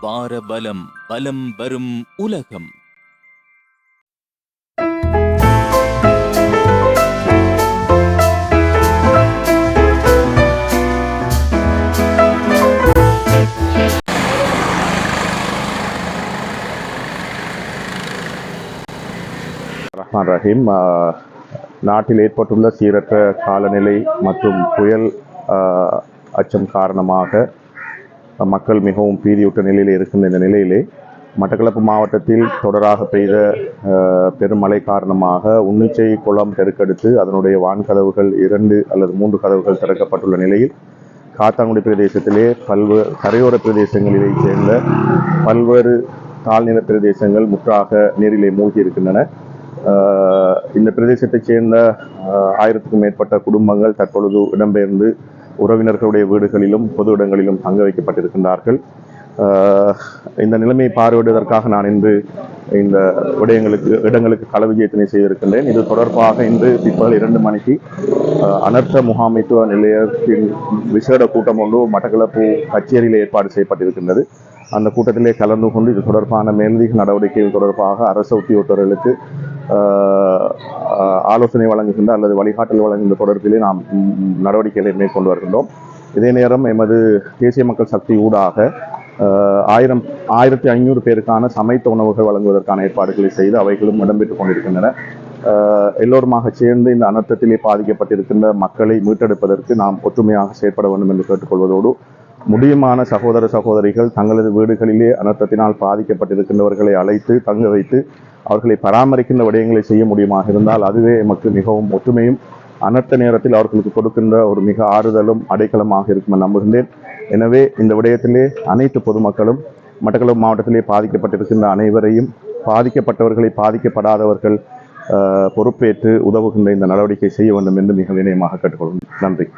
வாரபலம் பலம் வரும் உலகம். ரஹ்மான் ரஹீம். நாட்டில் ஏற்பட்டுள்ள சீரற்ற காலநிலை மற்றும் புயல் அச்சம் காரணமாக மக்கள் மிகவும் பீதியூட்ட நிலையில் இருக்கின்ற இந்த நிலையிலே மட்டக்களப்பு மாவட்டத்தில் தொடராக பெய்த பெருமழை காரணமாக உன்னிச்சை குளம் பெருக்கெடுத்து அதனுடைய வான்கதவுகள் 2 அல்லது 3 கதவுகள் திறக்கப்பட்டுள்ள நிலையில் காத்தாங்குடி பிரதேசத்திலே கரையோர பிரதேசங்களிலே சேர்ந்த பல்வேறு தாழ்நில பிரதேசங்கள் முற்றாக நீரிலே மூழ்கி இருக்கின்றன. இந்த பிரதேசத்தைச் சேர்ந்த 1000க்கும் மேற்பட்ட குடும்பங்கள் தற்பொழுது இடம்பெயர்ந்து உறவினர்களுடைய வீடுகளிலும் பொது இடங்களிலும் தங்க வைக்கப்பட்டிருக்கின்றார்கள். இந்த நிலைமையை பார்வையிடுவதற்காக நான் இன்று இந்த இடங்களுக்கு கள விஜயத்தினை செய்திருக்கின்றேன். இது தொடர்பாக இன்று பிற்பகல் 2 மணிக்கு அனர்த்த முகாமைத்துவ நிலையத்தின் விசேட கூட்டம் ஒன்று மட்டக்களப்பு கச்சேரியில் ஏற்பாடு செய்யப்பட்டிருக்கின்றது. அந்த கூட்டத்திலே கலந்து கொண்டு இது தொடர்பான மேலதிக நடவடிக்கைகள் தொடர்பாக அரசு உத்தியோகத்தர்களுக்கு ஆலோசனை வழங்குகின்ற அல்லது வழிகாட்டல் வழங்குகின்ற தொடர்பிலே நாம் நடவடிக்கைகளை மேற்கொண்டு வருகின்றோம். இதே நேரம் எமது தேசிய மக்கள் சக்தி ஊடாக 1500 பேருக்கான சமைத்த உணவுகள் வழங்குவதற்கான ஏற்பாடுகளை செய்து அவைகளும் இடம்பெற்றுக் கொண்டிருக்கின்றன. எல்லோருமாக சேர்ந்து இந்த அனர்த்தத்திலே பாதிக்கப்பட்டிருக்கின்ற மக்களை மீட்டெடுப்பதற்கு நாம் ஒற்றுமையாக செயற்பட வேண்டும் என்று கேட்டுக்கொள்வதோடு முடியுமான சகோதர சகோதரிகள் தங்களது வீடுகளிலே அனர்த்தத்தினால் பாதிக்கப்பட்டிருக்கின்றவர்களை அழைத்து தங்க வைத்து அவர்களை பராமரிக்கின்ற விடயங்களை செய்ய முடியுமாக இருந்தால் அதுவே எமக்கு மிகவும் ஒற்றுமையும் அனர்த்த நேரத்தில் அவர்களுக்கு கொடுக்கின்ற ஒரு மிக ஆறுதலும் அடைக்கலமாக இருக்கும் என நம்புகின்றேன். எனவே இந்த விடயத்திலே அனைத்து பொதுமக்களும் மட்டக்களப்பு மாவட்டத்திலே பாதிக்கப்பட்டிருக்கின்ற அனைவரையும் பாதிக்கப்பட்டவர்களை பாதிக்கப்படாதவர்கள் பொறுப்பேற்று உதவுகின்ற இந்த நடவடிக்கை செய்ய வேண்டும் என்று மிக வினயமாக கேட்டுக்கொள்கிறேன். நன்றி.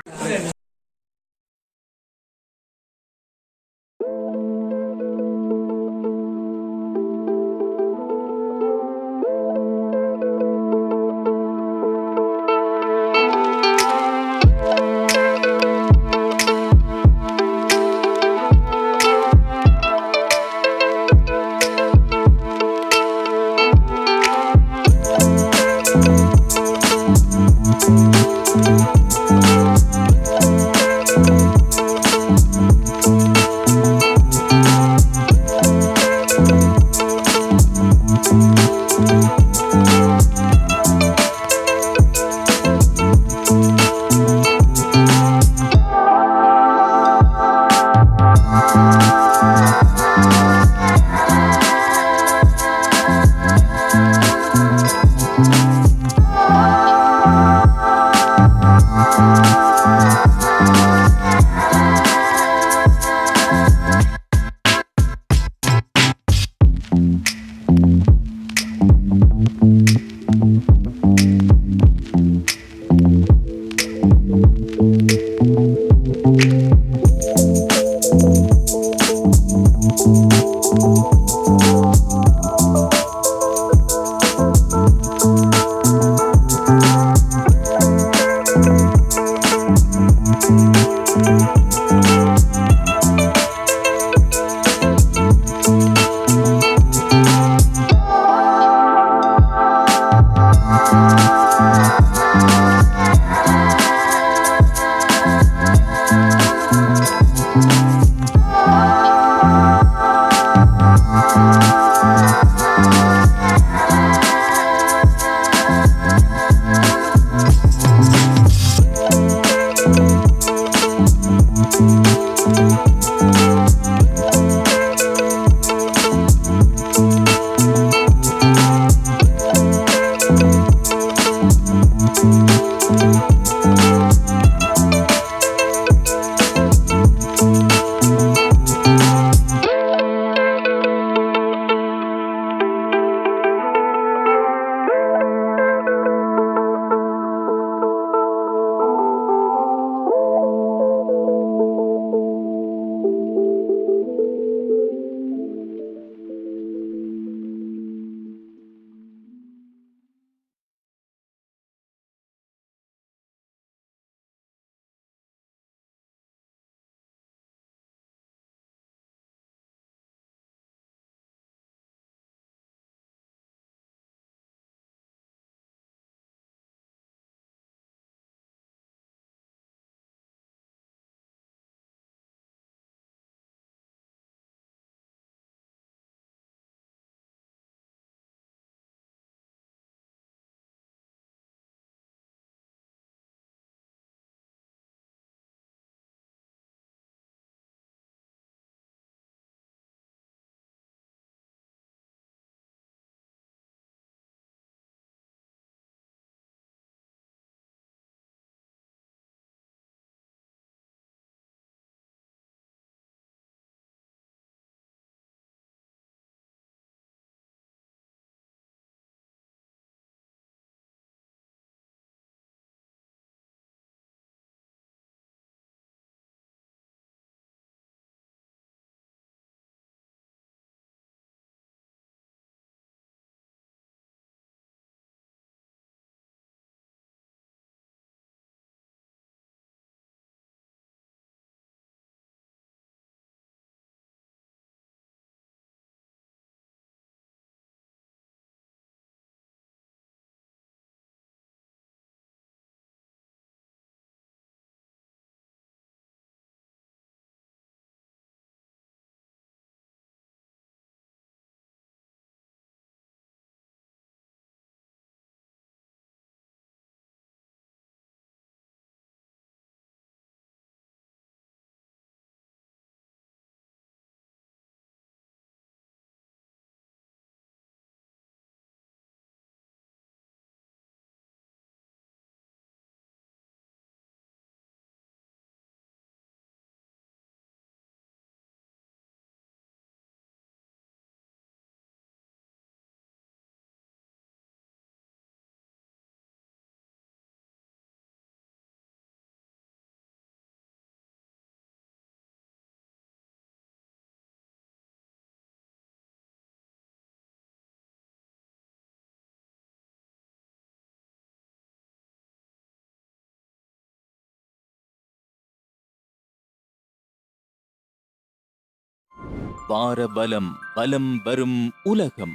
வாரபலம் பலம் வரும் உலகம்.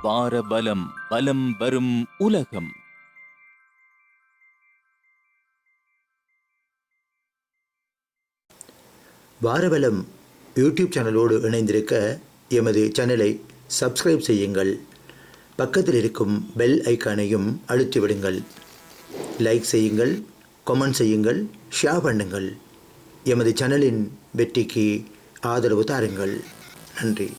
வாரபலம் பலம் வரும் உலகம். வாரபலம் யூடியூப் சேனலோடு இணைந்திருக்க எமது சேனலை சப்ஸ்கிரைப் செய்யுங்கள். பக்கத்தில் இருக்கும் பெல் ஐக்கானையும் அழுத்திவிடுங்கள். லைக் செய்யுங்கள், கமெண்ட் செய்யுங்கள், ஷேர் பண்ணுங்கள். எமது சேனலின் வெற்றிக்கு ஆதரவு தாருங்கள். நன்றி.